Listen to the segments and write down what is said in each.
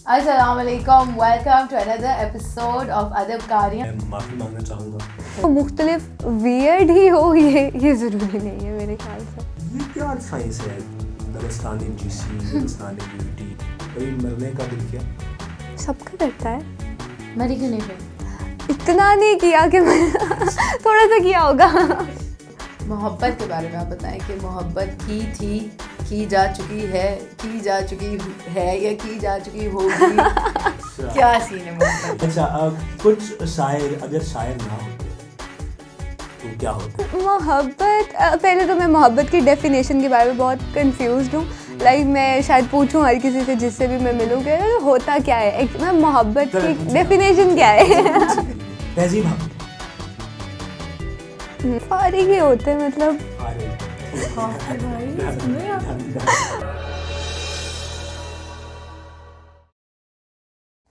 अस्सलाम वालेकुम, welcome to another episode of Adab Kariyan. मैं माफ़ी मांगना चाहूँगा। तो मुख्तलिफ वियर्ड ही हो ये ज़रूरी नहीं है मेरे ख्याल से। ये क्या साइंस है? दबस्तानी जीसी, दबस्तानी यूटी, कोई मरने का दिल किया? सबका करता है, मरी क्यों नहीं फिर? इतना नहीं किया कि मैं थोड़ा सा किया होगा। मोहब्बत के बारे में आप बताएं कि मोहब्बत की थी, की जा चुकी है, की जा चुकी है या की जा चुकी होगी। क्या सीन है मोहब्बत? अच्छा, कुछ शायर अगर शायर ना होते तो क्या होता? मोहब्बत, पहले तो मैं मोहब्बत की डेफिनेशन के बारे में बहुत कंफ्यूज्ड हूँ। लाइक मैं शायद पूछूं हर किसी से जिससे भी मैं मिलूँ कि होता क्या है, मैं मोहब्बत की डेफिनेशन क्या है। तहजीब हम फारिग ही होते हैं, मतलब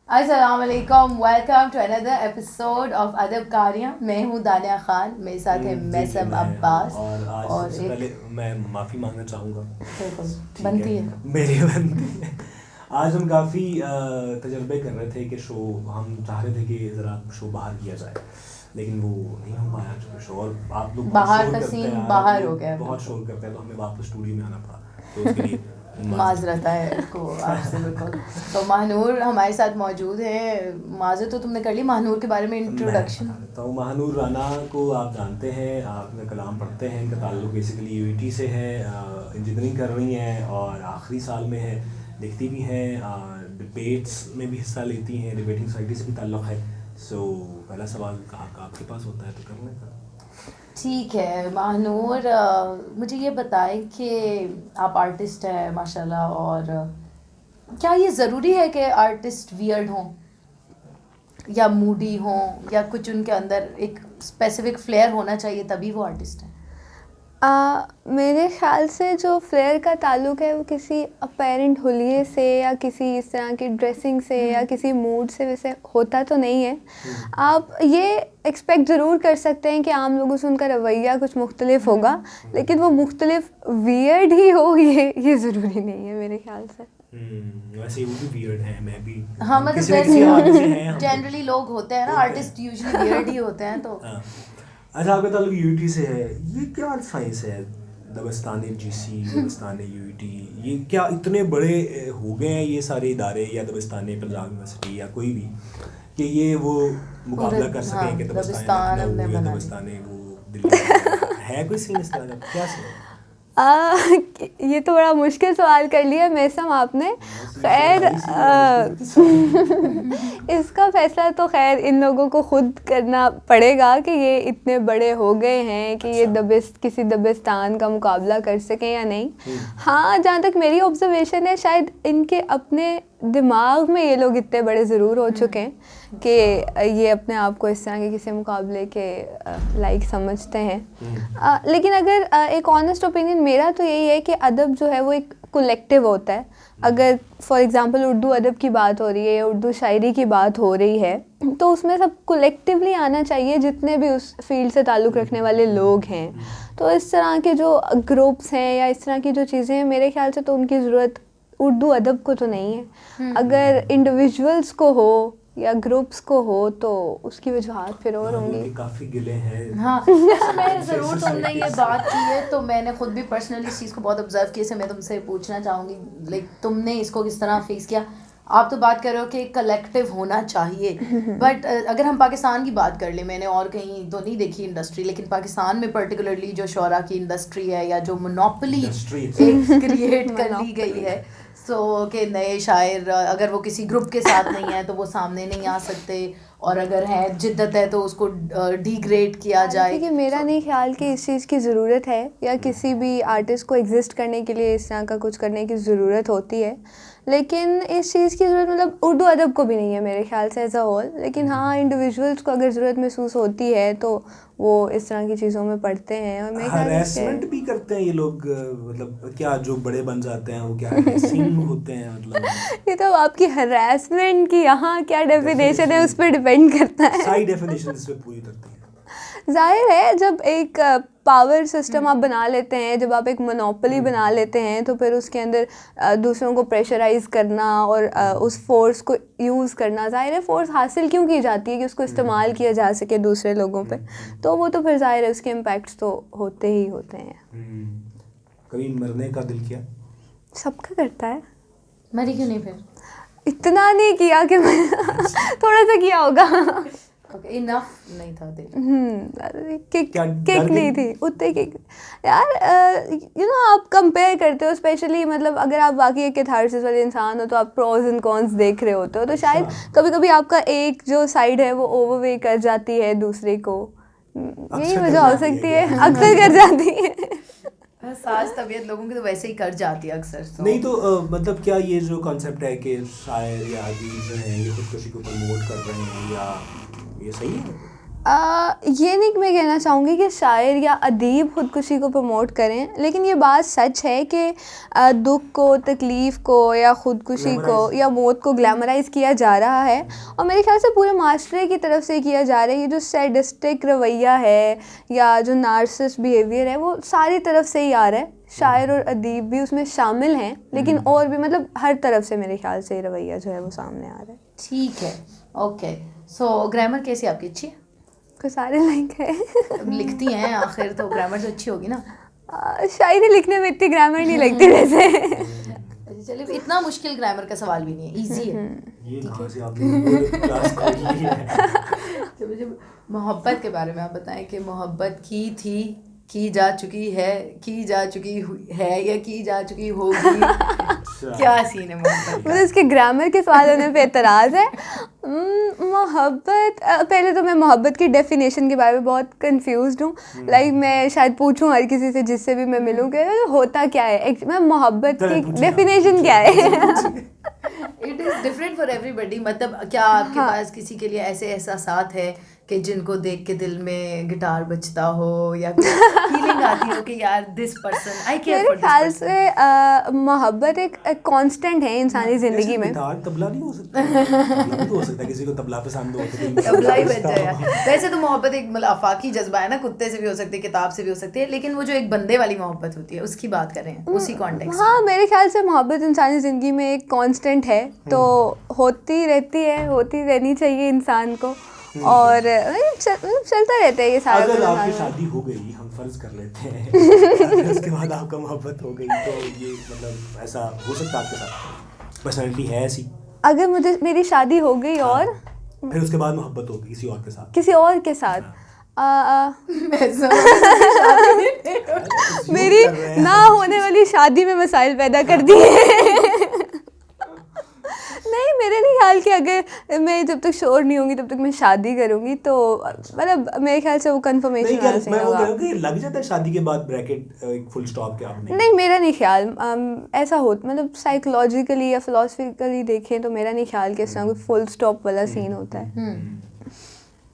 अस्सलाम वालेकुम, welcome to another episode of Adab Kariyan. मैं हूँ दानिया खान, मेरे साथ है मैसम अब्बास। और आज और सबसे पहले मैं माफ़ी मांगना चाहूँगा। ठीक बनती है मेरी बनती है। आज हम काफ़ी तजर्बे कर रहे थे कि शो, हम चाह रहे थे कि ज़रा शो बाहर किया जाए, लेकिन वो नहीं हो पाया चूँकि शो, और आप लोग बाहर का सीन बाहर हो गया, बहुत शोर करते हैं, तो हमें वापस स्टूडियो में आना पड़ा, तो उसके लिए माजरत है को आपसे बिल्कुल। तो महानूर हमारे साथ मौजूद है। माजरत तो तुमने कर ली, महानूर के बारे में इंट्रोडक्शन। तो महानूर राना को आप जानते हैं, आपने कलाम पढ़ते हैं, इनका ताल्लुक बेसिकली यूईटी से है, इंजीनियरिंग कर रही हैं और आखिरी साल में है, लिखती भी हैं, डिबेट्स में भी हिस्सा लेती हैं, डिबेटिंग सोसाइटी से भी ताल्लुक़ है। सो पहला सवाल कहाँ आपके पास होता है तो करने का। ठीक है महानूर, मुझे ये बताएं कि आप आर्टिस्ट हैं माशाल्लाह, और क्या ये ज़रूरी है कि आर्टिस्ट वियर्ड हों या मूडी हों, या कुछ उनके अंदर एक स्पेसिफिक फ्लेयर होना चाहिए तभी वो आर्टिस्ट हैं? मेरे ख्याल से जो फ्लेयर का ताल्लुक है वो किसी अपेरेंट हुलिये से या किसी इस तरह की ड्रेसिंग से या किसी मूड से वैसे होता तो नहीं है। आप ये एक्सपेक्ट ज़रूर कर सकते हैं कि आम लोगों से उनका रवैया कुछ मुख्तलिफ होगा, लेकिन वो मुख्तलिफ वियर्ड ही हो ये ज़रूरी नहीं है मेरे ख्याल से। वैसे वो भी वियर्ड है, मैं भी। हाँ, मतलब जनरली लोग होते हैं ना, आर्टिस्ट यूजुअली वियर्ड ही होते हैं। तो अच्छा, आपका ताल्लुक यूईटी से है, ये क्या साइंस है? दबस्तानी जीसी, दबस्तानी यूईटी, ये क्या इतने बड़े हो गए हैं ये सारे इदारे, या दबस्तानी पंजाब यूनिवर्सिटी या कोई भी, कि ये वो मुकाबला कर सकें कि दबस्तानी वो दिल्ली है कोई सीन इस तरह का? क्या सीन? ये तो बड़ा मुश्किल सवाल कर लिया मैसम आपने। खैर इसका फैसला तो खैर इन लोगों को खुद करना पड़ेगा कि ये इतने बड़े हो गए हैं कि ये किसी दबिस्तान का मुकाबला कर सकें या नहीं। हाँ, जहाँ तक मेरी ऑब्जर्वेशन है, शायद इनके अपने दिमाग में ये लोग इतने बड़े ज़रूर हो चुके हैं कि ये अपने आप को इस तरह के किसी मुकाबले के लाइक समझते हैं। लेकिन अगर एक ऑनेस्ट ओपिनियन मेरा तो यही है कि अदब जो है वो एक कलेक्टिव होता है। अगर फॉर एग्जांपल उर्दू अदब की बात हो रही है, उर्दू शायरी की बात हो रही है, तो उसमें सब कलेक्टिवली आना चाहिए, जितने भी उस फील्ड से ताल्लुक़ रखने वाले लोग हैं। तो इस तरह के जो ग्रुप्स हैं या इस तरह की जो चीज़ें हैं, मेरे ख्याल से तो उनकी ज़रूरत उर्दू अदब को तो नहीं है। अगर इंडिविजुअल्स को हो या ग्रुप्स को हो तो उसकी वजूहात फिर और होंगी। काफ़ी गिले हैं। हाँ, मैं ज़रूर, तुमने ये बात की है तो मैंने खुद भी पर्सनली इस चीज़ को बहुत ऑब्जर्व किया, से मैं तुमसे पूछना चाहूँगी लाइक तुमने इसको किस तरह फेस किया। आप तो बात कर रहे हो कि कलेक्टिव होना चाहिए, बट अगर हम पाकिस्तान की बात कर ले, मैंने और कहीं तो नहीं देखी इंडस्ट्री, लेकिन पाकिस्तान में पर्टिकुलरली जो शोरा की इंडस्ट्री है या जो मोनोपोली क्रिएट कर ली गई है, सो कि नए शायर अगर वो किसी ग्रुप के साथ नहीं है तो वो सामने नहीं आ सकते, और अगर है जिद्दत है तो उसको डिग्रेड किया जाए। कि मेरा नहीं ख्याल कि इस चीज़ की ज़रूरत है या किसी भी आर्टिस्ट को एग्जिस्ट करने के लिए इस तरह का कुछ करने की ज़रूरत होती है, लेकिन इस चीज़ की ज़रूरत मतलब उर्दू अदब को भी नहीं है मेरे ख्याल से एज अ होल। लेकिन हाँ, इंडिविजुअल्स को अगर ज़रूरत महसूस होती है तो वो इस तरह की चीज़ों में पढ़ते हैं। और हरासमेंट भी करते हैं ये लोग, मतलब क्या जो बड़े बन जाते हैं वो क्या हरासिंग होते हैं? मतलब ये तो आपकी हरासमेंट की यहाँ क्या डेफिनेशन है उस पर डिपेंड करता है। साइड डेफिनेशन इस पे पूरी करती है। जाहिर है जब एक पावर सिस्टम आप बना लेते हैं, जब आप एक मोनोपोली बना लेते हैं, तो फिर उसके अंदर दूसरों को प्रेशराइज करना और उस फोर्स को यूज़ करना, जाहिर है फोर्स हासिल क्यों की जाती है कि उसको इस्तेमाल किया जा सके दूसरे लोगों पे, तो वो तो फिर जाहिर है उसके इम्पैक्ट्स तो होते ही होते हैं। कभी मरने का दिल किया? सबका करता है। मरी क्यों नहीं फिर? इतना नहीं किया कि मैं थोड़ा सा किया होगा। ओके, इनफ नहीं था दिल। किक क्या किक डर नहीं गई? थी उतने किक यार। यू नो आप कंपेयर करते हो, स्पेशली मतलब अगर आप वाकई एक कैथारसिस वाले इंसान हो तो आप प्रोज एंड कॉन्स देख रहे होते हो, तो शायद कभी कभी आपका एक जो साइड है वो ओवरवे कर जाती है दूसरे को, यही अक्सर वजह कर हो जाती है सकती है, क्या? अक्सर कर जाती है। साज तबीयत लोगों की तो वैसे ही कर जाती है अक्सर। नहीं तो मतलब क्या ये जो कॉन्सेप्ट है कि शायर या अदीब जो हैं ये खुदकुशी को प्रमोट कर रहे हैं, या ये सही है? ये नहीं मैं कहना चाहूँगी कि शायर या अदीब खुदकुशी को प्रमोट करें, लेकिन ये बात सच है कि दुख को, तकलीफ़ को या खुदकुशी को या मौत को ग्लैमराइज किया जा रहा है, और मेरे ख्याल से पूरे माशरे की तरफ से किया जा रहा है। ये जो सैडिस्टिक रवैया है या जो नार्सिसिस्ट बिहेवियर है वो सारी तरफ से ही आ रहा है। शायर और अदीब भी उसमें शामिल हैं, लेकिन और भी मतलब हर तरफ से मेरे ख्याल से ये रवैया जो है वो सामने आ रहा है। ठीक है, ओके। सो ग्रामर कैसी आपकी? अच्छी है? को सारे लाइक है। लिखती हैं आखिर तो ग्रामर तो अच्छी होगी ना? शायरी लिखने में इतनी ग्रामर नहीं लगती वैसे। चलिए, इतना मुश्किल ग्रामर का सवाल भी नहीं है, इजी है। ये कहाँ से आपने क्लास खोली है? मुझे मोहब्बत के बारे में आप बताएं कि मोहब्बत की थी, की जा चुकी है, की जा चुकी है या की जा चुकी होगी? क्या सीन है मोहब्बत का? मुझे उसके ग्रामर के सवाल होने पे एतराज़ है। मोहब्बत, पहले तो मैं मोहब्बत की डेफिनेशन के बारे में बहुत कंफ्यूज्ड हूँ। लाइक मैं शायद पूछूं हर किसी से जिससे भी मैं मिलूं कि होता क्या है, मैं मोहब्बत की डेफिनेशन क्या है। It is different for everybody. मतलब क्या आपके पास किसी के लिए ऐसे एहसासात है कि जिनको देख के दिल में गिटार बजता हो, या फीलिंग आती हो कि यार this person I care for मेरे दिस ख्याल पर्सन? से मोहब्बत एक कांस्टेंट है इंसानी ज़िंदगी में। गिटार तबला नहीं हो सकता? तबला भी तो हो सकता है, किसी को तबला पसंद हो तो तबला ही बज जाए यार। वैसे तो मोहब्बत एक मतलब आफाकी जज्बा है ना, कुत्ते से भी हो सकती है, किताब से भी हो सकती है, लेकिन वो जो एक बंदे वाली मोहब्बत होती है उसकी बात कर रहे हैं, उसी कॉन्टेक्स्ट। हाँ, मेरे ख्याल से मोहब्बत इंसानी ज़िंदगी में एक कांस्टेंट है, तो होती रहती है, होती रहनी चाहिए इंसान को, और चलता रहता है ये सारा। अगर आपकी शादी हो गई, हम फर्ज कर लेते हैं, अगर उसके बाद आपका मोहब्बत हो गई, तो ये मतलब ऐसा हो सकता है आपके साथ? पर्सनैलिटी है ऐसी? अगर मुझे मेरी शादी हो गई और फिर उसके बाद मोहब्बत हो गई किसी और के साथ? किसी और के साथ, Assume मेरी कर रहे हैं ना हम। होने वाली शादी में मसाइल पैदा कर दिए। नहीं, मेरे नहीं ख्याल कि अगर मैं जब तक श्योर नहीं होंगी तब तक मैं शादी करूंगी, तो मतलब मेरे ख्याल से वो नहीं, कंफर्मेशन क्या वाला मैं वो कह रहा होगा। हूँ कि लग जाता है शादी के बाद ब्रैकेट एक फुल स्टॉप के आप नहीं, मेरा नहीं ख्याल ऐसा हो, मतलब साइकोलॉजिकली या फिलोसफिकली देखें तो मेरा नहीं ख्याल कि इस तरह कोई फुल स्टॉप वाला सीन होता है।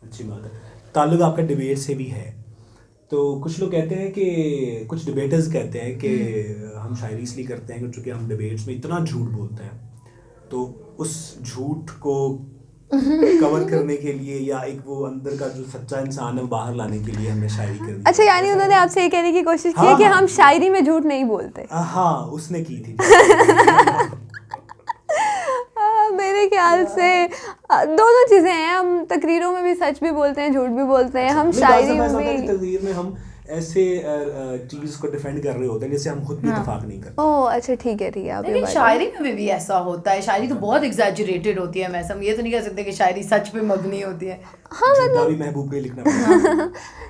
अच्छी बात है। ताल्लुक आपका डिबेट से भी है, तो कुछ लोग कहते हैं कि कुछ डिबेटर्स कहते हैं कि हम शायरी इसलिए करते हैं क्योंकि हम डिबेट्स में इतना झूठ बोलते हैं, तो उस झूठ को कवर करने के लिए या एक वो अंदर का जो सच्चा इंसान है वो बाहर लाने के लिए हमें शायरी करनी। अच्छा, यानी उन्होंने आपसे ये कहने की कोशिश की है कि हम शायरी में झूठ नहीं बोलते? हाँ, उसने की थी। मेरे ख्याल से दोनों चीज़ें हैं, हम तकरीरों में भी सच भी बोलते हैं, झूठ भी बोलते हैं, हम शायरी में भी। तकरीर में हम ऐसे चीज को डिफेंड कर रहे होते हैं जिससे हम खुद भी इत्तेफाक नहीं करते। ओह अच्छा, ठीक है आप ये लेकिन बात। शायरी में भी ऐसा होता है, शायरी तो बहुत एग्जैजरेटेड होती है। हम ये तो नहीं कह सकते कि शायरी सच पे मबनी होती है। हाँ, मतलब भी महबूब के लिखना पड़ता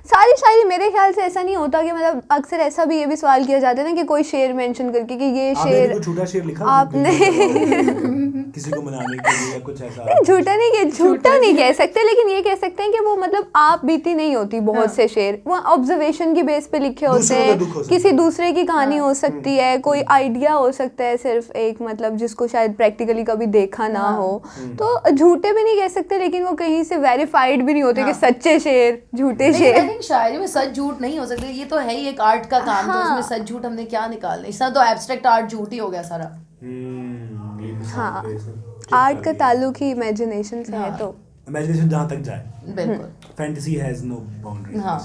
सारी शायरी मेरे ख्याल से ऐसा नहीं होता कि मतलब अक्सर ऐसा भी ये भी सवाल किया जाता है ना कि कोई शेर मेंशन करके कि ये शेर आपने झूठा शेर लिखा आपने किसी को मनाने के लिए या कुछ ऐसा? झूठा नहीं कह सकते, लेकिन ये कह सकते हैं कि वो मतलब आप बीती नहीं होती बहुत से शेर, वो ऑब्जर्वेशन की बेस पे लिखे होते दूसरों का दुख हो हैं, सकता किसी दूसरे की कहानी हो सकती है, कोई आइडिया हो सकता है सिर्फ एक, मतलब जिसको शायद प्रैक्टिकली कभी देखा ना हो, तो झूठे भी नहीं कह सकते, लेकिन वो कहीं से वेरीफाइड भी नहीं होते कि सच्चे शेर झूठे शेर। आई थिंक शायरी में सच झूठ नहीं हो सकते, ये तो है ही एक आर्ट का काम। तो उसमें सच झूठ हमने क्या निकालना, इसका तो एब्स्ट्रैक्ट आर्ट झूठ ही हो गया सारा। हाँ, आर्ट का ताल्लुक ही इमेजिनेशन से है, तो इमेजिनेशन जहाँ तक जाए, बिल्कुल। Fantasy has no boundary. हाँ,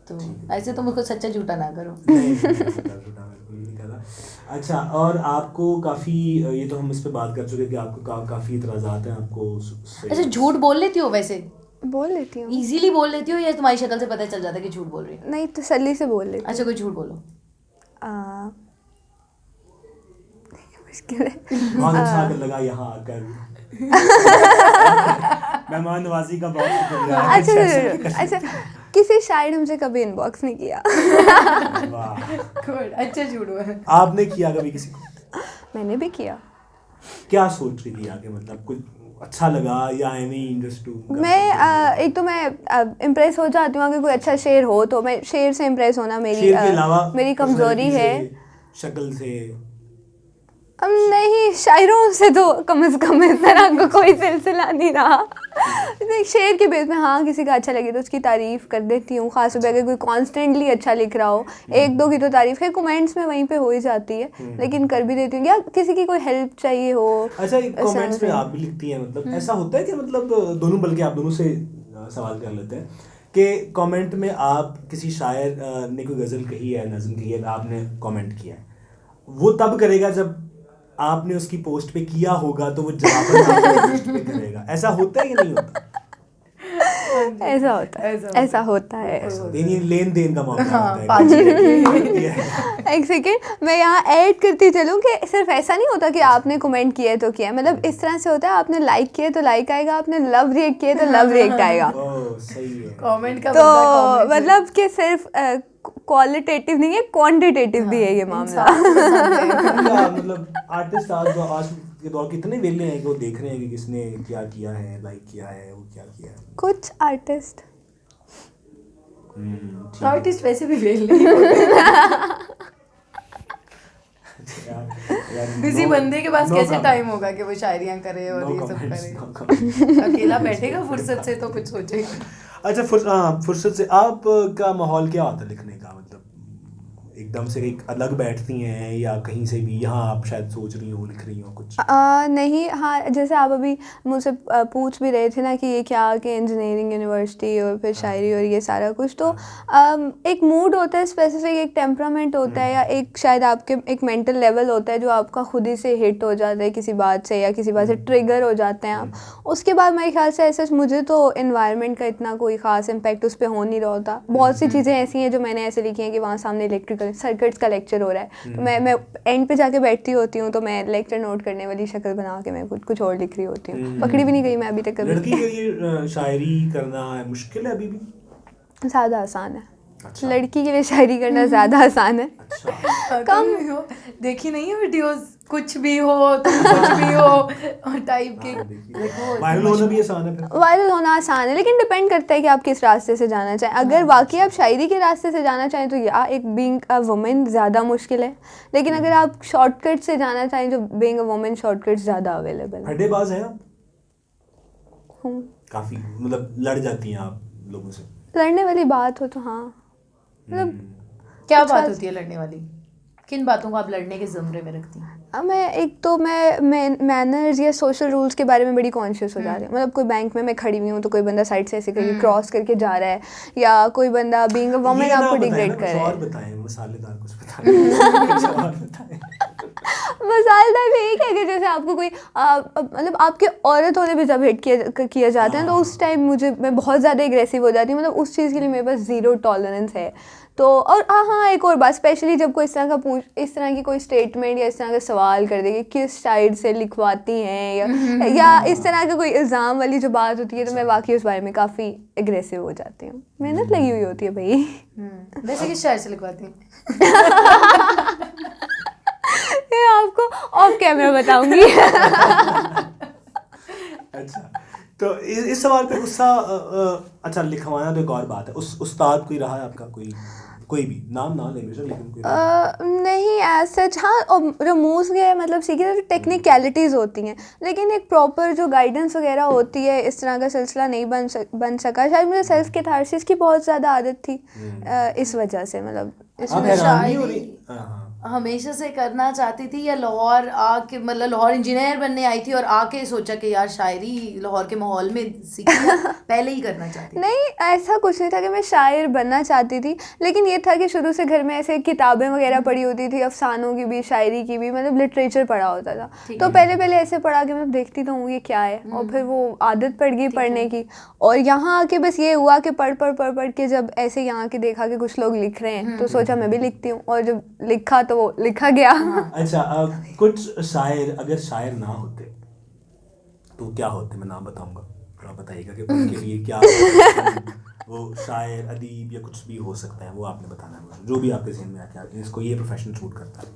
तो ऐसे तो मुझको सच्चा झूठा ना करो। नहीं, बिल्कुल नहीं करा। अच्छा, और आपको काफ़ी, ये तो हम इस पे बात कर चुके कि आपको काफ़ी इतराज़ात हैं आपको अच्छा, झूठ बोल लेती हो वैसे? बोल लेती हूँ। इजीली बोल लेती हो या तुम्हारी शक्ल से पता चल जाता है कि झूठ बोल रही हो? नहीं, तसल्ली से बोल लेती अच्छा, कोई झूठ बोलो। हूँ। मुश्किल है। बहुत अच्छा लगा यहाँ आकर। मेहमान नवाजी का बहुत शुक्रिया। अच्छा, किसी शायर हमसे कभी इनबॉक्स नहीं किया। वाह, गुड, अच्छा झूठ बोला। आपने किया कभी किसी को? मैंने भी किया। क्या सोच रही थी आगे, मतलब कुछ अच्छा लगा या एनी इंटरेस्ट टू? मैं एक तो मैं इम्प्रेस हो जाती हूँ, अगर कोई अच्छा शेर हो तो मैं शेर से इम्प्रेस होना मेरी शेर के अलावा मेरी कमजोरी है। शक्ल से? अब नहीं, शायरों से तो कम से कम इस तरह का कोई सिलसिला नहीं रहा। नहीं, शेर के बेस में हाँ, किसी का अच्छा लगे तो उसकी तारीफ़ कर देती हूँ, खास तौर पे अगर कोई कॉन्स्टेंटली अच्छा लिख रहा हो। एक दो की तो तारीफ़ है कमेंट्स में वहीं पे हो ही जाती है, लेकिन कर भी देती हूँ, या किसी की कोई हेल्प चाहिए हो। अच्छा, कमेंट्स में आप भी लिखती हैं, मतलब ऐसा होता है कि मतलब दोनों, बल्कि आप दोनों से सवाल कर लेते हैं कि कमेंट में आप किसी शायर ने कोई गज़ल कही है, नज़म कही है, आपने कमेंट किया है, वो तब करेगा जब आपने उसकी पोस्ट पे किया होगा, तो वो जवाब पोस्ट पे करेगा। ऐसा होता है या नहीं होता? ऐसा होता है। लेन देन का मामला हाँ, होता है। एक सेकेंड, मैं यहाँ ऐड करती चलूँ कि सिर्फ ऐसा नहीं होता कि आपने कमेंट किया है तो किया है, मतलब इस तरह से होता है, आपने लाइक किया तो लाइक आएगा, आपने लव रिएक्ट किया तो लव रिएक्ट आएगा। ओह, सही है। कमेंट का तो मतलब कि सिर्फ क्वालिटेटिव नहीं है, क्वांटिटेटिव भी है ये मामला। क्या मतलब आर्टिस्ट आज के दौर कितने वेले हैं कि वो देख रहे हैं कि किसने क्या किया है, लाइक किया है, वो क्या किया है। कुछ आर्टिस्ट ठीक आर्टिस्ट वैसे भी फेल नहीं होते। है। बिजी बंदे के पास no कैसे comment. टाइम होगा कि वो शायरियाँ करे और No ये सब comments, करे? no comments. अकेला बैठेगा फुर्सत से तो कुछ सोचेगा। अच्छा, फुर्सत से आप का माहौल क्या होता है लिखने का, मतलब एकदम से एक अलग बैठती हैं या कहीं से भी, यहाँ आप शायद सोच रही हो, लिख रही हो कुछ? नहीं, हाँ, जैसे आप अभी मुझसे पूछ भी रहे थे ना कि ये क्या, कि इंजीनियरिंग यूनिवर्सिटी और फिर शायरी और ये सारा कुछ, तो एक मूड होता है स्पेसिफिक, एक टेम्परामेंट होता है, या एक शायद आपके एक मेंटल लेवल होता है जो आपका खुद ही से हिट हो जाता है किसी बात से, या किसी बात से ट्रिगर हो जाते हैं आप। उसके बाद मेरे ख्याल से ऐसे मुझे तो एनवायरनमेंट का इतना कोई ख़ास इम्पैक्ट उस पर हो नहीं रहा होता। बहुत सी चीज़ें ऐसी हैं जो मैंने ऐसे लिखी हैं कि वहाँ सामने इलेक्ट्रिकल सर्किट्स का लेक्चर हो रहा है, तो मैं एंड पे जाके बैठती होती हूँ, तो मैं लेक्चर नोट करने वाली शक्ल बना के मैं कुछ और लिख रही होती हूँ। पकड़ी भी नहीं गई मैं अभी तक कभी। लड़की के लिए शायरी करना मुश्किल है अभी भी? ज़्यादा आसान है। अच्छा। लड़की के लिए शायरी करना ज़्यादा आसान है। अच्छा। कम हो, देखी नहीं है वीडियोस, कुछ भी हो तो कुछ भी हो टाइप के। वायरल होना भी आसान है फिर? वायरल होना आसान है, लेकिन डिपेंड करता है कि आप किस रास्ते से जाना चाहें। अगर वाकई आप शायरी के रास्ते से जाना चाहें तो या एक बीइंग अ वुमेन ज़्यादा मुश्किल है, लेकिन अगर आप शॉर्टकट से जाना चाहें तो बीइंग अ वुमेन शॉर्टकट ज़्यादा अवेलेबल है। फड्डेबाज हैं आप? हूँ। काफ़ी, मतलब लड़ जाती हैं आप लोगों से? लड़ने वाली बात हो तो हाँ, मतलब क्या कुछ बात खास- होती है लड़ने वाली? किन बातों को आप लड़ने के ज़मरे में रखती हैं? मैं मैनर्स या सोशल रूल्स के बारे में बड़ी कॉन्शियस हो जा रही हूँ। मतलब कोई बैंक में मैं खड़ी हुई हूँ तो कोई बंदा साइड से ऐसे करके क्रॉस करके जा रहा है, या कोई बंदा बीइंग अ वुमेन ये ना आपको बताएं डिग्रेड ना, कर कुछ रहा और है। बताएं, मसालेदार कुछ बताएं। कुछ और बताएं। मसालेदार भी एक है कि जैसे आपको कोई मतलब आपके औरत होने पे जब हिट किया जाता है तो उस टाइम मैं बहुत ज़्यादा एग्रेसिव हो जाती हूँ। मतलब उस चीज़ के लिए मेरे पास ज़ीरो टॉलरेंस है। तो और हाँ, एक और बात, स्पेशली जब कोई इस तरह की कोई स्टेटमेंट या इस तरह का सवाल कर दे कि किस साइड से लिखवाती हैं, या इस तरह का कोई इल्ज़ाम वाली जो बात होती है, तो मैं वाकई उस बारे में काफ़ी एग्रेसिव हो जाती हूँ। मेहनत लगी हुई होती है भाई। वैसे किस शायर से लिखवाती हैं? ये आपको ऑफ कैमरा बताऊंगी। अच्छा, तो इस सवाल पे गुस्सा, अच्छा लिखवाना तो एक और बात है। उस्ताद कोई रहा है आपका, कोई भी नाम ना ले बेशक, लेकिन कोई नहीं एज सच। हाँ, और रमूज गए, मतलब सीखे तो टेक्निकलिटीज़ होती हैं, लेकिन एक प्रॉपर जो गाइडेंस वगैरह होती है, इस तरह का सिलसिला नहीं बन सका। शायद मुझे सेल्फ कैथारसिस की बहुत ज़्यादा आदत थी, इस वजह से, मतलब आप हैरान नहीं हो रही? हाँ, हमेशा से करना चाहती थी या लाहौर आके मतलब लाहौर इंजीनियर बनने आई थी और आके सोचा कि यार शायरी लाहौर के माहौल में सीखी या पहले ही करना चाहती थी? नहीं, ऐसा कुछ नहीं था कि मैं शायर बनना चाहती थी, लेकिन ये था कि शुरू से घर में ऐसे किताबें वगैरह पढ़ी होती थी, अफसानों की भी, शायरी की भी, मतलब लिटरेचर पढ़ा होता था। तो पहले पहले ऐसे पढ़ा कि मैं देखती तो हूँ ये क्या है, और फिर वो आदत पड़ गई पढ़ने की। और यहाँ आके बस ये हुआ कि पढ़ पढ़ पढ़ पढ़ के जब ऐसे यहाँ के देखा कि कुछ लोग लिख रहे हैं तो सोचा मैं भी लिखती हूँ, और जब लिखा तो वो लिखा गया। अच्छा, कुछ शायर अगर शायर ना होते तो क्या होते? मैं नाम बताऊंगा तो आप बताइएगा कि उनके लिए क्या वो शायर, अदीब या कुछ भी हो सकता है, वो आपने बताना है मुझे, जो भी आपके जहन में आके आके इसको ये प्रोफेशन सूट करता है।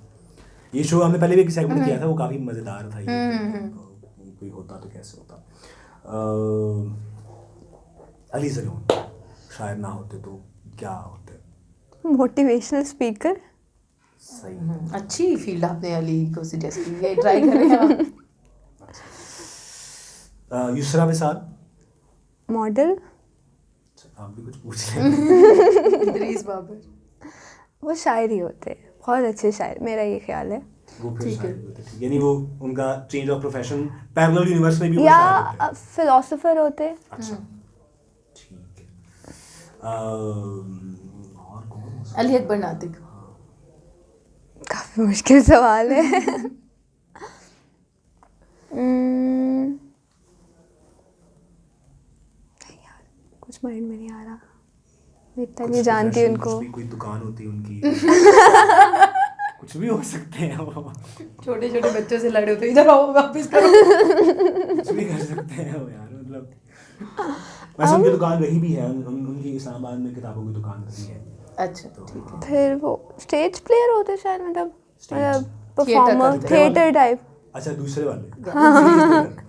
ये शो हमने पहले भी एक सेगमेंट किया था, वो काफ़ी मज़ेदार था। ये कोई होता तो कैसे होता। अली ज़रूर शायर ना होते तो क्या होते? Motivational speaker. सही। अच्छी फील्ड आपने अली को सजेस्ट की है, ट्राई करें आप। युसरा विसाल। मॉडल। आप भी कुछ पूछ लें। इदरीस बाबर। वो शायर ही होते हैं, बहुत अच्छे शायर, मेरा ये ख्याल है। वो फिर शायर होते हैं, यानी वो उनका change of profession parallel universe में भी वो या शायर होते हैं। फिलोसोफर होते हैं। अच्छा, ठीक है। और कौन हो सकता है? अली अकबर नातिक। काफी मुश्किल सवाल है। नहीं यार, कुछ माइंड में नहीं आ रहा, मैं इतना नहीं जानती profession, उनको। कुछ भी, कोई दुकान होती है उनकी। कुछ भी हो सकते हैं वो। छोटे छोटे बच्चों से लड़े होते, इधर आओ वापस करो। कुछ भी कर सकते हैं वो यार, मतलब वैसे उनकी दुकान रही भी है, उनकी इस्लामाबाद में किताबों की दुकान रही है। अच्छा, ठीक है। फिर वो स्टेज प्लेयर होते शायद, मतलब Stage. परफॉर्मर, करते थिएटर टाइप। अच्छा, दूसरे वाले।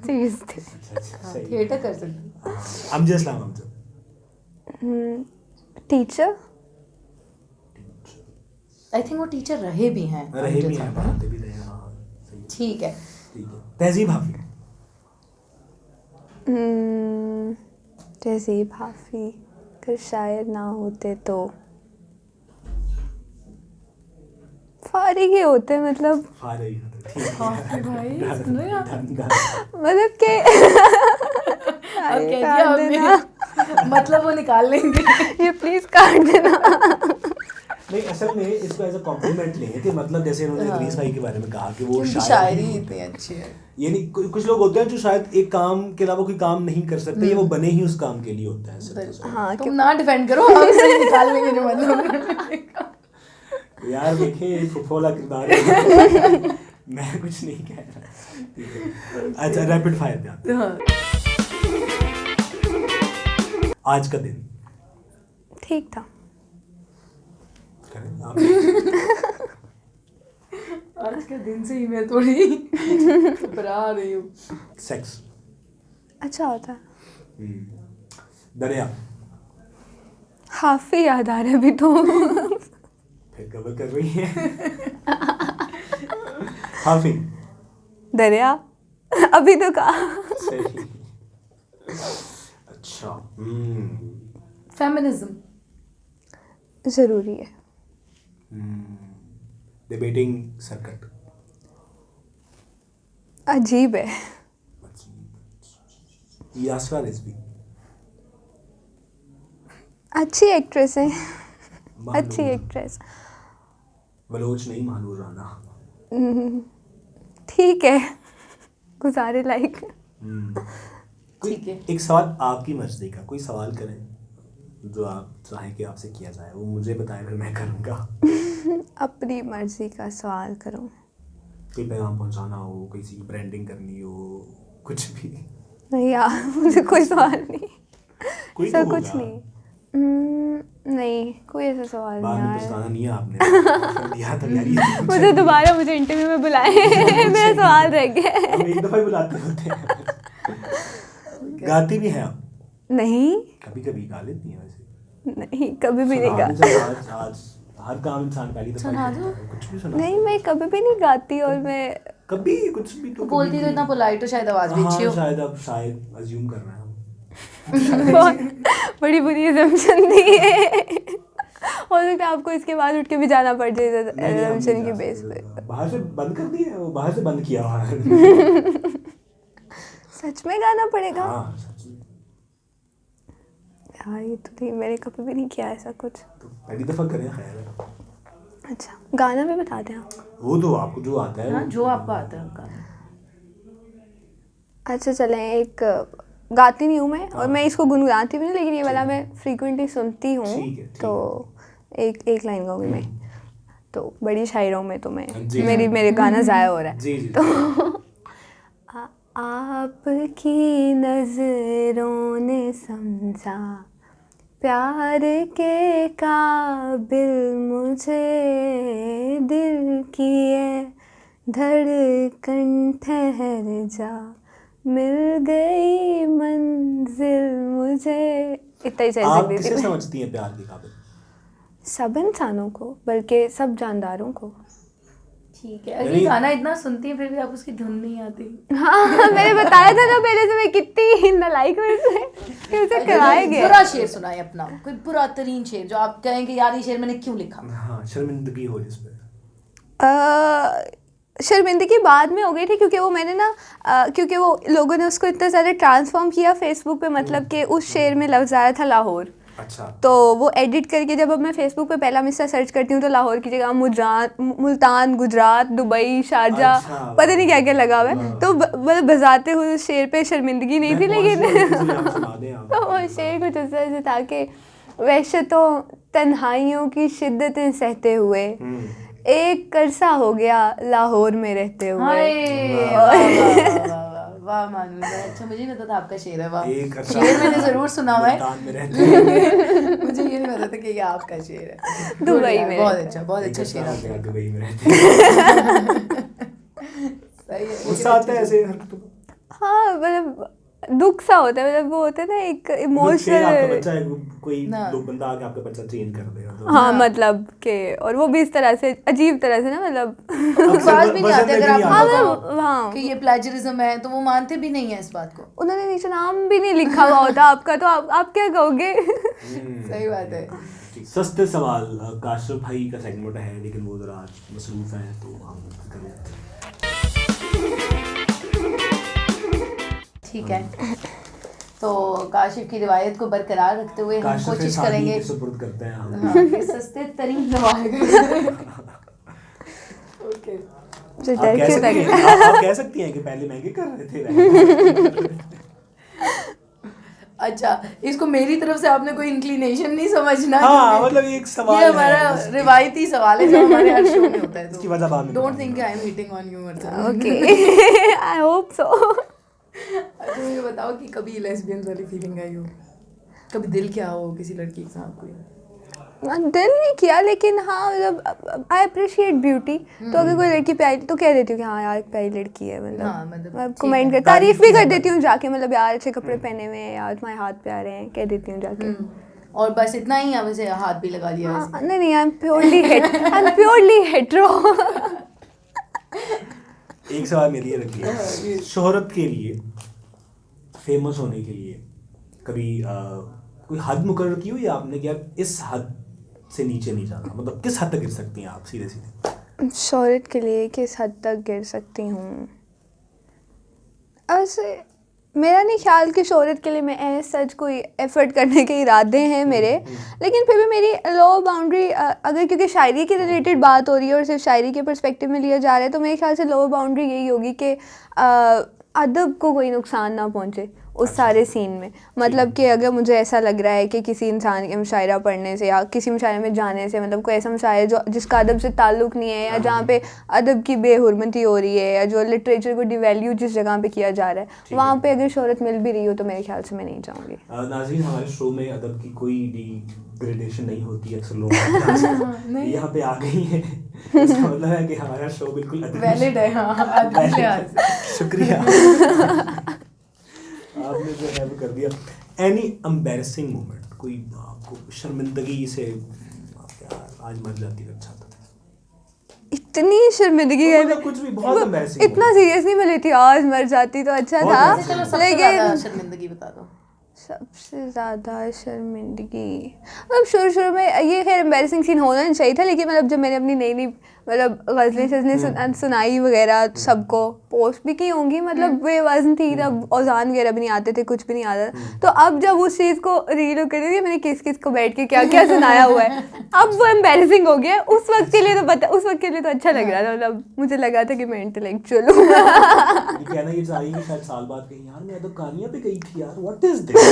सीरियसली। अच्छा, सही। थिएटर कर सकते। अमजद इस्लाम अमजद। टीचर। आई थिंक वो टीचर रहे भी हैं। रहे भी हैं, पढ़ाते भी रहे हैं। हाँ, सही है। ठीक है। ठीक है। तहजीब हाफिज। तहजीब हाफी अगर शायर ना होते तो फारिग ही होते, मतलब फारिग होते, ठीक है। हाफिज भाई, सुन रहे हैं आप? मतलब के अब कह दिया हमने, मतलब वो निकाल लेंगे। ये प्लीज काट देना। नहीं, असल में इसको एज अ कॉम्प्लीमेंट लें कि मतलब जैसे उन्होंने इदरीस भाई के बारे में कहा कि वो उनकी शायर शायरी ही इतनी होते हैं। अच्छी है। यानी कुछ लोग होते हैं जो शायद एक काम के अलावा कोई काम नहीं कर सकते, ये वो बने ही उस काम के लिए होते हैं सिर्फ। हाँ, तुम ना डिफेंड करो, हम सही निकाल लेंगे जो मतलब। यार देखिए, फुफोला किरदार है। मैं कुछ नहीं कह रहा। ठीक है। अच्छा, रैपिड फायर पे आते हैं। हाँ। आज का दिन ठीक था। करें आप? आज के दिन से ही मैं थोड़ी घबरा रही हूँ। सेक्स। अच्छा होता है। दरिया। हाफी याद आ रहा है अभी तो। फिर कवर कर रही है। हाफी। दरिया। अभी तो कहा। सही। अच्छा। फेमिनिज्म। जरूरी है। Debating circuit. अजीब है। यास्रा रिजवी। अच्छी एक्ट्रेस है, मालूम। अच्छी एक्ट्रेस। बलोच नहीं, मालूम राना। ठीक है, गुजारे लायक। ठीक है। एक सवाल आपकी मर्जी का, कोई सवाल करें जो आप चाहें कि आपसे किया जाए, वो मुझे बताएं, फिर मैं करूँगा। अपनी मर्जी का सवाल करो। कोई पैगाम पहुंचाना हो, किसी की ब्रांडिंग करनी हो, कुछ भी। नहीं यार, मुझे कोई सवाल नहीं, कोई ऐसा तो कुछ होगा। नहीं। नहीं, कोई ऐसा सवाल बाद नहीं में आया। पछताना नहीं है आपने। दिया तो यार, ये मुझे दोबारा मुझे इंटरव्यू में बुलाएं। मेरा सवाल रह गया है। हम एक दफा ही बुलाते होते हैं। गाती भी हैं आप? नहीं कभी कभी गा लेती हैं वैसे। नहीं, कभी भी नहीं सुना गा। मुझे, आज हर काम इंसान पहली दफा सुना ही दो। करता है, कुछ भी सुना। नहीं, मैं कभी भी नहीं गाती, और मैं कभी कुछ भी तो बोलती तो इतना पोलाइट हो, शायद आवाज भी अच्छी हो। शायद अब शायद अज्यूम कर रहे हैं हम। बहुत बड़ी बुरी assumption दी है। हो सकता है आपको इसके बाद उठ के भी जाना पड़ जाए नहीं, हम नहीं एजम्पशन की जा बेस सकते। पे। बाहर से बंद कर दिया है, वो बाहर से बंद किया हुआ है। सच में गाना पड़ेगा? हाँ सच में। हाँ ये तो नहीं, मैंने कभी भी नहीं किया ऐसा कुछ। तो पहली दफा करें, खैर है। अच्छा गाना भी बता दें आप। वो तो आपको जो आता है हाँ जो आपको आता है गाना। अच्छा चलें, एक गाती नहीं हूँ मैं और हाँ। मैं इसको गुनगुनाती भी नहीं, लेकिन ये वाला मैं फ्रीक्वेंटली सुनती हूँ। ठीक है, ठीक तो एक लाइन गाऊंगी मैं, तो बड़ी शायरों में तो मैं जी। मेरे गाना ज़ाया हो रहा है। जी जी। आपकी नजरों ने समझा प्यार के काबिल मुझे, दिल की ये धड़कन ठहर जा, मिल गई मंजिल मुझे। इतना ही सही आप सकती किसे थी मैं। समझती हैं प्यार के काबिल? सब इंसानों को, बल्कि सब जानदारों को। ठीक है, अगर ये गाना इतना सुनती है फिर भी आप उसकी धुन नहीं आती। हाँ मैंने बताया था ना पहले से मैं कितनी नालायक हूँ इसमें, उसे कराया गया। बुरा शेर सुनाए अपना, कोई बुरा तरीन शेर जो आप कहें कि यार ये शेर मैंने क्यों लिखा। हाँ शर्मिंदगी हो जिस पे। शर्मिंदगी बाद में हो गई थी, क्योंकि वो मैंने ना क्योंकि वो लोगों ने उसको इतना ज़्यादा ट्रांसफॉर्म किया फेसबुक पे, मतलब कि उस शेर में लफ्ज़ आया था लाहौर। अच्छा। तो वो एडिट करके जब अब मैं फेसबुक पे पहला मिसरा सर्च करती हूँ तो लाहौर की जगह मुल्तान, गुजरात, दुबई, शारजा, अच्छा, पता नहीं क्या क्या लगा हुआ है। तो मतलब बजाते हुए उस शेर पे शर्मिंदगी नहीं थी, लेकिन तो वो शेर कुछ उस तरह से था कि वैसे तो तन्हाइयों की शिद्दतें सहते हुए एक करसा हो गया लाहौर में रहते हुए। वाह मानवी भाई, अच्छा मुझे नहीं पता था आपका शेर है। वाह, एक अच्छा शेर मैंने जरूर सुना हुआ है, मुल्तान में रहते हैं। मुझे ये नहीं पता था कि ये आपका शेर है। दुबई में बहुत अच्छा एक शेर अच्छा आपका। दुबई में रहते हैं। सही है, गुस्सा आता है ऐसे हरकतों में? हाँ मतलब दुख सा होता है, मतलब वो होता है ना एक आपका इमोशनल। बच्चा है, कोई ना। दो बंदा आके आपका बच्चा ट्रेन कर देगा तो हाँ मतलब के, और वो भी इस तरह से अजीब तरह से ना, मतलब विश्वास भी नहीं वजन आते में अगर भी आप नहीं हाँ आता। मतलब हाँ कि ये प्लेजरिज्म है, तो वो मानते भी नहीं है इस बात को। उन्होंने नीचे नाम भी नहीं लिखा हुआ होता आपका, तो आप क्या कहोगे? सही बात है। सस्ते सवाल, काशिफ भाई का सेगमेंट है लेकिन वो जरा आज मसरूफ है तो हम करें। ठीक है, तो काशिफ की रिवायत को बरकरार रखते हुए हम काशिफ कोशिश सादी करेंगे के सुपुर्द करते हैं हम। हाँ, कि सस्ते तरीन दवाएं। ओके, मुझे आप डर कह क्यों सकती लग हैं, रहा है? आप कह सकती हैं कि पहले महंगे कर रहे थे। अच्छा, इसको मेरी तरफ से आपने कोई इंक्लिनेशन नहीं समझना। हाँ क्योंकि मतलब एक सवाल ये हमारा है रिवायती सवाल है जो हमारे हर शो में होता है। इसकी वजह बाद में don't think I am hitting on you. Okay I hope so. अच्छा मुझे बताओ कि कभी लेस्बियन वाली फीलिंग आई हो, कभी दिल क्या हो किसी लड़की के साथ कोई? दिल नहीं किया, लेकिन हाँ मतलब आई अप्रिशिएट ब्यूटी। तो अगर कोई लड़की प्यारी तो कह देती हूँ कि हाँ यार प्यारी लड़की है, हाँ, मतलब मतलब ठीक कमेंट है। कर, तारीफ भी कर देती हूँ जाके, मतलब यार अच्छे कपड़े पहने हुए हैं, यार तुम्हारे हाथ प्यारे हैं, कह देती हूँ जाके। और बस इतना ही, अब वैसे हाथ भी लगा दिया हाँ, वैसे। नहीं आई एम प्योरली हेटेरो। एक सवाल मेरे लिए रखिए, शोहरत के लिए, फेमस होने के लिए कभी कोई हद मुकर्रर की हो या आपने क्या इस हद से नीचे नहीं जाना, मतलब किस हद तक गिर सकती हैं आप सीधे सीधे? शोहरत के लिए किस हद तक गिर सकती हूँ? ऐसे मेरा नहीं ख्याल कि शोहरत के लिए मैं ऐसा सच कोई एफर्ट करने के इरादे हैं मेरे, लेकिन फिर भी मेरी लो बाउंड्री, अगर क्योंकि शायरी के रिलेटेड बात हो रही है और सिर्फ शायरी के पर्सपेक्टिव में लिया जा रहा है, तो मेरे ख्याल से लो बाउंड्री यही होगी कि अदब को कोई नुकसान ना पहुँचे उस सारे सीन में। मतलब कि अगर मुझे ऐसा लग रहा है कि किसी इंसान के मुशायरा पढ़ने से या किसी मुशायरे में जाने से, मतलब कोई ऐसा मुशायरा जो जिसका अदब से ताल्लुक़ नहीं है, या जहाँ पे अदब की बेहुरमती हो रही है, या जो लिटरेचर को डिवैल्यू जिस जगह पे किया जा रहा है, वहाँ पे अगर शोहरत मिल भी रही हो तो मेरे ख्याल से मैं नहीं चाहूँगी। नाज़रीन, हमारे शो में अदब की कोई डिग्रेडेशन नहीं होती, अक्सर लोग यहाँ पे आ गई हैं, इसका मतलब है कि हमारा शो बिल्कुल वैलिड है। हाँ, अदब लिहाज से। शुक्रिया, आपने जो है वो कर दिया। एनी एम्बैरेसिंग मोमेंट, कोई आपको शर्मिंदगी से यार आज मर जाती तो अच्छा था? इतनी शर्मिंदगी है, मतलब कुछ भी बहुत embarrassing इतना सीरियस नहीं मैं लेती, आज मर जाती तो अच्छा बहुत था, चलो सबसे ज़्यादा शर्मिंदगी बता दो। सबसे ज़्यादा शर्मिंदगी मतलब शुरू में ये खैर एम्बैरेसिंग सीन होना नहीं चाहिए था, लेकिन मतलब जब मैंने अपनी नई मतलब गज़लें शज़लें सुनाई वगैरह सबको पोस्ट भी की होंगी, मतलब वे वज़न थी तब औज़ान वगैरह भी नहीं आते थे, कुछ भी नहीं आता था। तो अब जब उस चीज़ को रील कर रही मैंने किस किस को बैठ के क्या क्या सुनाया हुआ है, अब वो एम्बैरेसिंग हो गया। उस वक्त के लिए तो अच्छा लग रहा था, मतलब मुझे लगा था कि मैं इंटेलेक्चुअल हूँ। ये कहना ये चाहिए कि शायद साल बाद कहीं यार मैं तो कहानियाँ पे गई थी यार, व्हाट इज दिस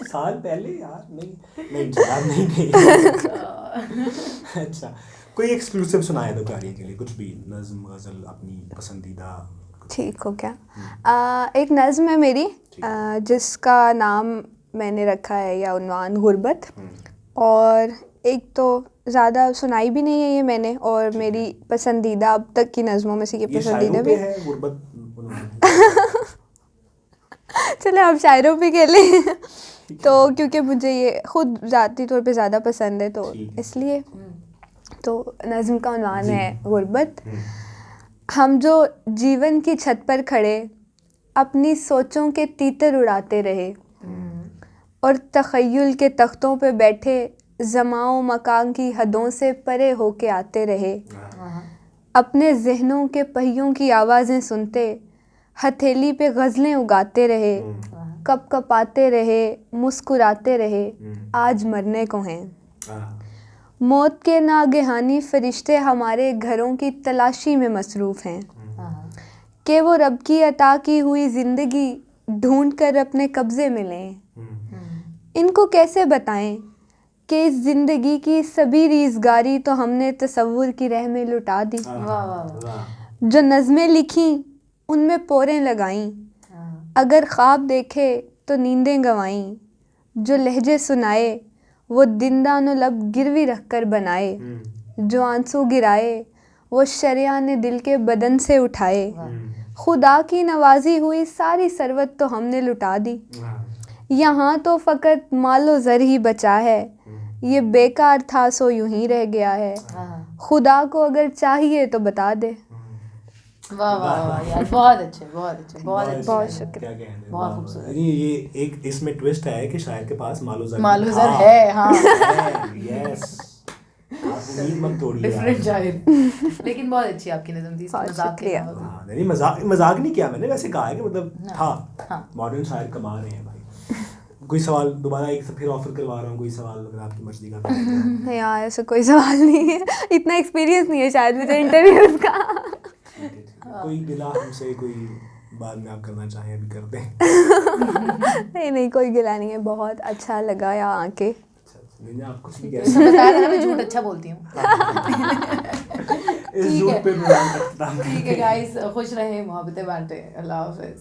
साल पहले यार नहीं जवाब नहीं गई। अच्छा, कोई एक्सक्लूसिव सुनाया तो कार्य के लिए कुछ भी नज़्म गज़ल अपनी पसंदीदा? ठीक हो क्या? एक नज़्म है मेरी जिसका नाम मैंने रखा है या उन्वान गुर्बत, और एक तो ज़्यादा सुनाई भी नहीं है ये मैंने, और मेरी पसंदीदा अब तक की नज़मों में से ये पसंदीदा भी है गुर्बत। चलो आप शायरों पे कह लें। तो क्योंकि मुझे ये खुद ज़ाती तौर पे ज़्यादा पसंद है तो इसलिए। तो नज़्म का उन्वान है गुर्बत। हम जो जीवन की छत पर खड़े अपनी सोचों के तीतर उड़ाते रहे, और तख़य्युल के तख्तों पे बैठे ज़माओ मकान की हदों से परे होके आते रहे, अपने ज़हनों के पहियों की आवाज़ें सुनते हथेली पे गज़लें उगाते रहे, कप कपाते रहे मुस्कुराते रहे, आज मरने को हैं। मौत के नागहानी फरिश्ते हमारे घरों की तलाशी में मसरूफ़ हैं कि वो रब की अता की हुई ज़िंदगी ढूंढ कर अपने कब्ज़े में लें। इनको कैसे बताएं कि इस ज़िंदगी की सभी रीज़गारी तो हमने तसव्वुर की रह में लुटा दी। जो नज़में लिखीं उनमें पोरें लगाईं, अगर ख्वाब देखे तो नींदें गंवाईं। जो लहजे सुनाए वो दिनदानो लब गिरवी रख कर बनाए, जो आंसू गिराए वो शरियाने दिल के बदन से उठाए। खुदा की नवाजी हुई सारी सरवत तो हमने लुटा दी, यहाँ तो फ़कत मालो ज़र ही बचा है, ये बेकार था सो यूं ही रह गया है। खुदा को अगर चाहिए तो बता दे। वाह वाह वाह यार, बहुत अच्छे बहुत शुक्रिया, बहुत खूबसूरत। ये एक इसमें ट्विस्ट है कि शायर के पास मालूज़र है। हाँ यस, उम्मीद मत तोड़िए डिफरेंट शायर। लेकिन बहुत अच्छी आपकी नज़म थी, मजाक किया। हाँ नहीं, मजाक नहीं किया मैंने, वैसे कहा है कि मतलब था मॉडर्न शायर कमा रहे हैं भाई। कोई सवाल दोबारा एक फिर ऑफर करवा रहा हूँ, कोई सवाल अगर आपकी मर्जी का? नहीं यार ऐसा कोई सवाल नहीं है, इतना एक्सपीरियंस नहीं है शायद मुझे इंटरव्यूज का। कोई गिला हमसे कोई बाद में आप करना चाहें अभी कर दें? नहीं कोई गिला नहीं है, बहुत अच्छा लगा यहाँ आके। नहीं आप कुछ भी बताया था ना मैं झूठ अच्छा बोलती हूँ। इस झूठ पे ठीक है गाइस, खुश रहे, मोहब्बतें बांटे। अल्लाह हाफिज़।